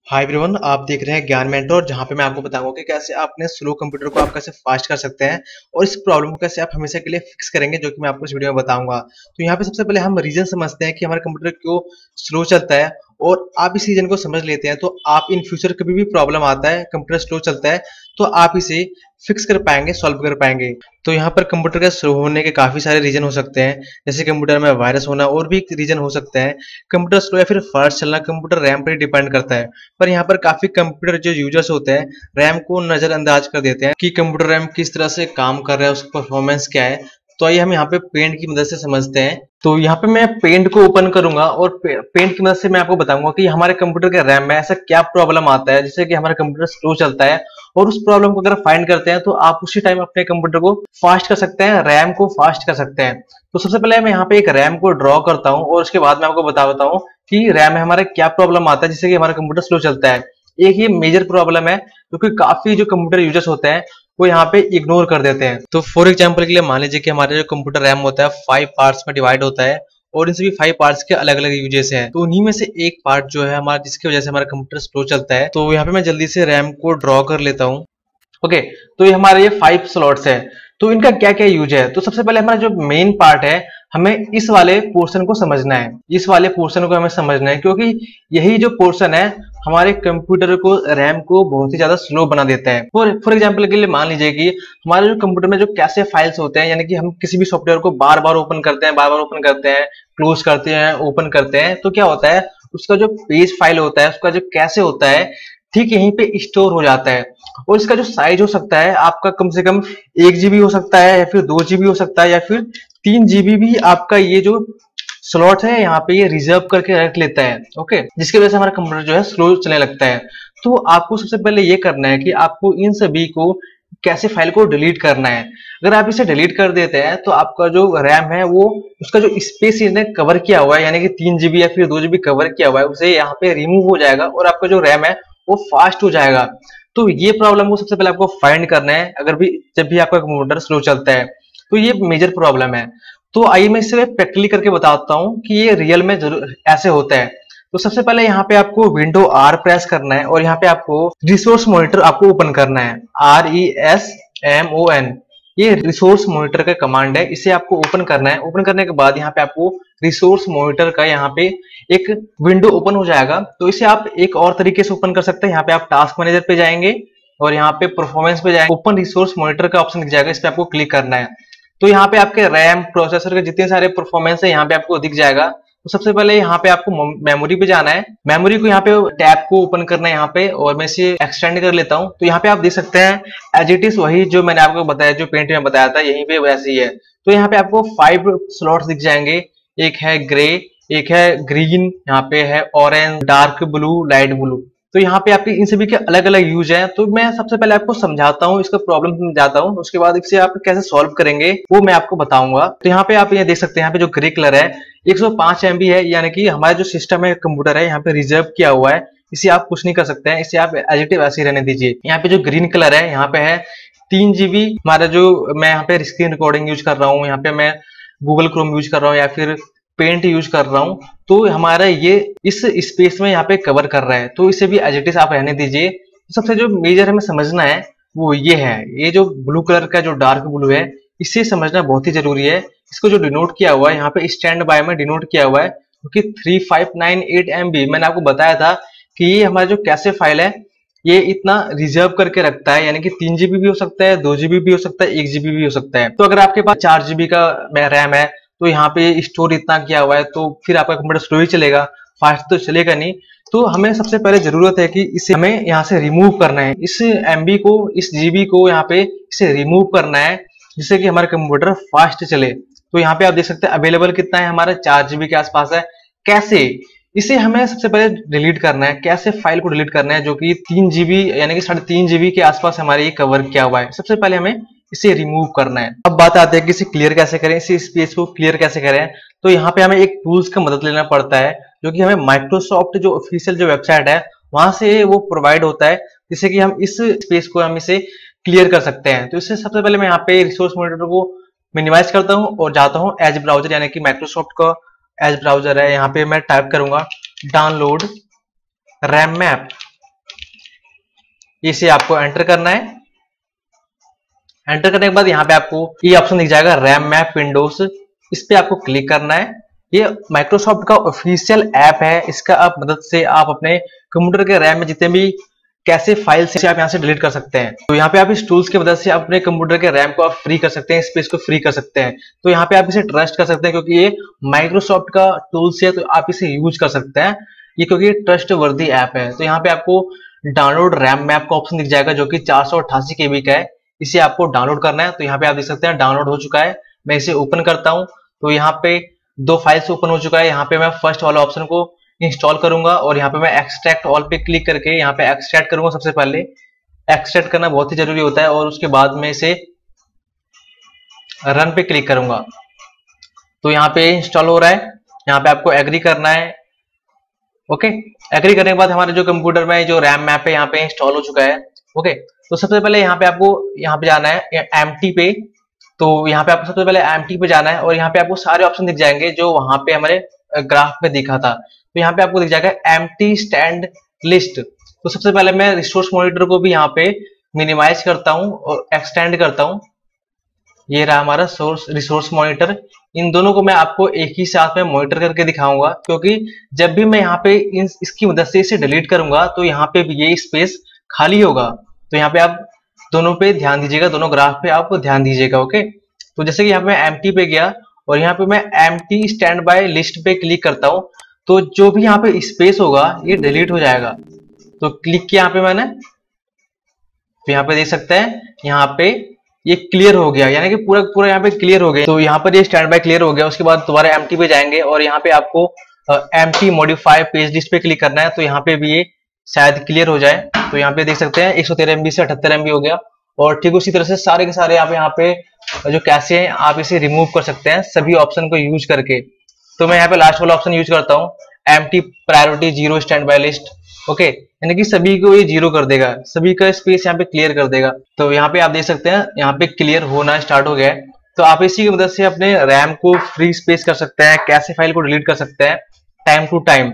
Hi everyone, आप देख रहे हैं ज्ञान मेंटोर, जहां पे मैं आपको बताऊंगा कि कैसे आप अपने स्लो कंप्यूटर को आप कैसे फास्ट कर सकते हैं और इस प्रॉब्लम को कैसे आप हमेशा के लिए फिक्स करेंगे, जो कि मैं आपको इस वीडियो में बताऊंगा। तो यहाँ पे सबसे पहले हम रीजन समझते हैं कि हमारा कंप्यूटर क्यों स्लो चलता है, और आप इस रीजन को समझ लेते हैं तो आप इन फ्यूचर कभी भी प्रॉब्लम आता है, कंप्यूटर स्लो चलता है, तो आप इसे फिक्स कर पाएंगे, सॉल्व कर पाएंगे। तो यहाँ पर कंप्यूटर का स्लो होने के काफी सारे रीजन हो सकते हैं, जैसे कंप्यूटर में वायरस होना, और भी रीजन हो सकते हैं। कंप्यूटर स्लो या फिर फास्ट चलना कंप्यूटर रैम पर ही डिपेंड करता है। पर यहाँ पर काफी कंप्यूटर जो यूजर्स होते हैं रैम को नजरअंदाज कर देते हैं कि कंप्यूटर रैम किस तरह से काम कर रहा है, उसका परफॉर्मेंस क्या है। तो आइए हम यहाँ पे पेंट की मदद से समझते हैं। तो यहाँ पे मैं पेंट को ओपन करूंगा और पेंट की मदद से मैं आपको बताऊंगा कि हमारे कंप्यूटर के रैम में ऐसा क्या प्रॉब्लम आता है जिससे कि हमारा कंप्यूटर स्लो चलता है, और उस प्रॉब्लम को अगर फाइंड करते हैं तो आप उसी टाइम अपने कंप्यूटर को फास्ट कर सकते हैं, रैम को फास्ट कर सकते हैं। तो सबसे पहले मैं यहाँ पे एक रैम को ड्रॉ करता हूँ और उसके बाद मैं आपको बताता हूँ कि रैम में हमारा क्या प्रॉब्लम आता है जिससे कि हमारा कंप्यूटर स्लो चलता है। एक ये मेजर प्रॉब्लम है क्योंकि काफी जो कंप्यूटर यूजर्स होते हैं वो यहाँ पे इग्नोर कर देते हैं। तो फॉर एग्जांपल के लिए मान लीजिए कि हमारे जो कंप्यूटर रैम होता है 5 पार्ट्स में डिवाइड होता है, और इन सभी 5 पार्ट्स के अलग अलग यूजेस हैं। तो उन्हीं में से एक पार्ट जो है हमारा, जिसकी वजह से हमारा कंप्यूटर स्लो चलता है, तो यहाँ पे मैं जल्दी से रैम को ड्रॉ कर लेता हूँ। ओके, तो ये हमारे ये 5 स्लॉट्स है। तो इनका क्या क्या यूज है, तो सबसे पहले हमारा जो मेन पार्ट है, हमें इस वाले पोर्शन को समझना है। इस वाले पोर्शन को हमें समझना है क्योंकि यही जो पोर्शन है हमारे कंप्यूटर को, रैम को बहुत ही ज्यादा स्लो बना देता है। फॉर एग्जांपल के लिए मान लीजिए कि हमारे जो कंप्यूटर में जो कैसे फाइल्स होते हैं, यानी कि हम किसी भी सॉफ्टवेयर को बार बार ओपन करते हैं, बार बार ओपन करते हैं, क्लोज करते हैं, ओपन करते हैं, तो क्या होता है उसका जो पेज फाइल होता है, उसका जो कैसे होता है, ठीक यहीं पे स्टोर हो जाता है। और इसका जो साइज हो सकता है आपका कम से कम 1 GB हो सकता है, या फिर 2 GB हो सकता है, या फिर 3 GB भी आपका ये जो स्लॉट है यहाँ पे ये रिजर्व करके रख लेता है। ओके, जिसकी वजह से हमारा कंप्यूटर जो है स्लो चलने लगता है। तो आपको सबसे पहले ये करना है कि आपको इन सभी को कैसे फाइल को डिलीट करना है। अगर आप इसे डिलीट कर देते हैं तो आपका जो रैम है वो, उसका जो स्पेस इसने कवर किया हुआ है, यानी कि 3 GB या फिर 2 GB कवर किया हुआ है, उसे यहाँ पे रिमूव हो जाएगा और आपका जो रैम है वो फास्ट हो जाएगा। तो ये प्रॉब्लम को सबसे पहले आपको फाइंड करना है, अगर भी जब भी आपका कंप्यूटर स्लो चलता है तो ये मेजर प्रॉब्लम है। तो आइए मैं इसे प्रैक्टिकली करके बताता हूँ कि ये रियल में जरूर ऐसे होता है। तो सबसे पहले यहाँ पे आपको विंडो आर प्रेस करना है और यहाँ पे आपको रिसोर्स मॉनिटर आपको ओपन करना है, RESMON। ये रिसोर्स मॉनिटर का कमांड है, इसे आपको ओपन करना है। ओपन करने के बाद यहाँ पे आपको रिसोर्स मॉनिटर का यहाँ पे एक विंडो ओपन हो जाएगा। तो इसे आप एक और तरीके से ओपन कर सकते हैं। यहाँ पे आप टास्क मैनेजर पे जाएंगे और यहाँ पे परफॉर्मेंस पे जाएंगे, ओपन रिसोर्स मॉनिटर का ऑप्शन दिख जाएगा, इस पे आपको क्लिक करना है। तो यहाँ पे आपके रैम, प्रोसेसर के जितने सारे परफॉर्मेंस है यहाँ पे आपको दिख जाएगा। तो सबसे पहले यहाँ पे आपको मेमोरी पे जाना है, मेमोरी को यहाँ पे टैब को ओपन करना है यहाँ पे, और मैं इसे एक्सटेंड कर लेता हूँ। तो यहाँ पे आप देख सकते हैं एज इट इज वही जो मैंने आपको बताया, जो पेंट में बताया था यहीं पे वैसे ही है। तो यहाँ पे आपको 5 स्लॉट्स दिख जाएंगे, एक है ग्रे, एक है ग्रीन, यहाँ पे है orange, dark blue, light blue. तो यहाँ पे आपके इन सभी के अलग अलग यूज हैं। तो मैं सबसे पहले आपको समझाता हूँ, इसका प्रॉब्लम समझाता हूँ, उसके बाद इसे आप कैसे सॉल्व करेंगे वो मैं आपको बताऊंगा। तो यहाँ पे आप ये देख सकते हैं, यहाँ पे जो ग्रे कलर है 105 MB है, यानी कि हमारा जो सिस्टम है, कंप्यूटर है, यहाँ पे रिजर्व किया हुआ है, इसे आप कुछ नहीं कर सकते हैं, इसे आप एज इट इज ऐसे ही रहने दीजिए। यहाँ पे जो ग्रीन कलर है यहाँ पे है 3 GB। हमारा जो, मैं यहाँ पे स्क्रीन रिकॉर्डिंग यूज कर रहा हूँ, यहाँ पे मैं गूगल क्रोम यूज कर रहा हूँ या फिर पेंट यूज कर रहा हूँ, तो हमारा ये इस स्पेस में यहाँ पे कवर कर रहा है, तो इसे भी एज इट इज आप रहने दीजिए। सबसे जो मेजर हमें समझना है वो ये है, ये जो ब्लू कलर का जो डार्क ब्लू है, इसे समझना बहुत ही जरूरी है। इसको जो डिनोट किया हुआ है यहाँ पे स्टैंड बाय में डिनोट किया हुआ है, क्योंकि 3598 MB मैंने आपको बताया था कि ये हमारा जो कैसे फाइल है ये इतना रिजर्व करके रखता है, यानी कि 3 GB भी हो सकता है, 2 GB भी हो सकता है, 1 GB भी हो सकता है। तो अगर आपके पास 4 GB का रैम है तो यहाँ पे स्टोर इतना किया हुआ है, तो फिर आपका कंप्यूटर स्लो ही चलेगा, फास्ट तो चलेगा नहीं। तो हमें सबसे पहले जरूरत है कि इसे हमें यहाँ से रिमूव करना है, इस MB को, इस GB को यहाँ पे इसे रिमूव करना है, जिससे कि हमारा कंप्यूटर फास्ट चले। तो यहाँ पे आप देख सकते हैं अवेलेबल कितना है, हमारा 4 GB के आसपास है। कैसे इसे हमें सबसे पहले डिलीट करना है, कैसे फाइल को डिलीट करना है जो कि 3 GB यानी कि 3.5 GB के आसपास हमारे ये कवर किया हुआ है। सबसे पहले हमें इसे रिमूव करना है। अब बात आती है कि इसे क्लियर कैसे करें, इसे स्पेस को क्लियर कैसे करें। तो यहाँ पे हमें एक टूल्स का मदद लेना पड़ता है, जो कि हमें माइक्रोसॉफ्ट जो ऑफिशियल जो वेबसाइट है वहां से वो प्रोवाइड होता है, जिससे कि हम इस स्पेस को, हम इसे क्लियर कर सकते हैं। तो इससे सबसे पहले मैं यहाँ पे रिसोर्स मॉनिटर को मिनिमाइज करता हूँ और जाता हूँ एज ब्राउजर, यानी कि माइक्रोसॉफ्ट का एज ब्राउजर है। यहाँ पे मैं टाइप करूंगा डाउनलोड रैम मैप, इसे आपको एंटर करना है। एंटर करने के बाद यहाँ पे आपको ये ऑप्शन दिख जाएगा रैम मैप विंडोज, इस पे आपको क्लिक करना है। ये माइक्रोसॉफ्ट का ऑफिशियल ऐप है, इसका आप मदद से आप अपने कंप्यूटर के रैम में जितने भी कैसे फाइल्स हैं आप यहाँ से डिलीट कर सकते हैं। तो यहाँ पे आप इस टूल्स की मदद से अपने कंप्यूटर के रैम को आप फ्री कर सकते हैं, स्पेस को फ्री कर सकते हैं। तो यहाँ पे आप इसे ट्रस्ट कर सकते हैं क्योंकि ये माइक्रोसॉफ्ट का टूल्स है, तो आप इसे यूज कर सकते हैं ये, क्योंकि ये ट्रस्ट वर्दी ऐप है। तो यहाँ पे आपको डाउनलोड रैम मैप का ऑप्शन दिख जाएगा जो कि 488 KB का है, इसे आपको डाउनलोड करना है। तो यहाँ पे आप देख सकते हैं डाउनलोड हो चुका है। मैं इसे ओपन करता हूँ तो यहाँ पे 2 फाइल्स ओपन हो चुका है। यहाँ पे मैं फर्स्ट वाला ऑप्शन को इंस्टॉल करूंगा और यहाँ पे मैं एक्सट्रैक्ट ऑल पे क्लिक करके यहाँ पे एक्सट्रैक्ट करूंगा। सबसे पहले एक्सट्रैक्ट करना बहुत ही जरूरी होता है और उसके बाद में इसे रन पे क्लिक करूंगा। तो यहाँ पे इंस्टॉल हो रहा है, यहाँ पे आपको एग्री करना है। ओके, एग्री करने के बाद हमारे जो कंप्यूटर में जो रैम मैप है यहाँ पे इंस्टॉल हो चुका है। ओके, तो सबसे पहले यहाँ पे आपको यहाँ पे जाना है एम्प्टी पे। तो यहाँ पे आपको सबसे पहले एम्प्टी पे जाना है और यहाँ पे आपको सारे ऑप्शन दिख जाएंगे जो वहां पे हमारे ग्राफ में दिखा था। तो यहाँ पे आपको दिख जाएगा एम्प्टी स्टैंड लिस्ट। तो सबसे पहले मैं रिसोर्स मॉनिटर को भी यहाँ पे मिनिमाइज करता हूँ और एक्सटेंड करता हूँ। ये रहा हमारा रिसोर्स मॉनिटर। इन दोनों को मैं आपको एक ही साथ में मॉनिटर करके दिखाऊंगा, क्योंकि जब भी मैं यहाँ पे इसकी मदद से इसे डिलीट करूंगा तो यहाँ पे भी ये स्पेस खाली होगा। तो यहाँ पे आप दोनों पे ध्यान दीजिएगा, दोनों ग्राफ पे आप ध्यान दीजिएगा। ओके, तो जैसे कि यहाँ पे मैं एम्प्टी पे गया और यहाँ पे मैं एम्प्टी स्टैंड बाय लिस्ट पे क्लिक करता हूँ, तो जो भी यहाँ पे स्पेस होगा ये डिलीट हो जाएगा। तो क्लिक किया यहाँ पे मैंने, तो यहाँ पे देख सकते हैं यहाँ पे ये क्लियर हो गया, यानी कि पूरा पूरा यहाँ पे क्लियर हो गया। तो यहाँ पर ये स्टैंड बाय क्लियर हो गया। उसके बाद दोबारा एम्प्टी पे जाएंगे और यहाँ पे आपको एम्प्टी मॉडिफाई पेज लिस्ट पे क्लिक करना है। तो यहाँ पे भी ये शायद क्लियर हो जाए। तो यहाँ पे देख सकते हैं 113 MB से 78 MB हो गया। और ठीक उसी तरह से सारे के सारे आप यहाँ पे जो कैसे हैं आप इसे रिमूव कर सकते हैं सभी ऑप्शन को यूज करके। तो मैं यहाँ पे लास्ट वाला ऑप्शन यूज करता हूँ, empty priority 0 stand by list. Okay, यानी कि सभी को ये 0 कर देगा, सभी का स्पेस यहाँ पे क्लियर कर देगा। तो यहाँ पे आप देख सकते हैं यहाँ पे क्लियर होना स्टार्ट हो गया है। तो आप इसी की मदद से अपने रैम को फ्री स्पेस कर सकते हैं, कैसे फाइल को डिलीट कर सकते हैं टाइम टू टाइम।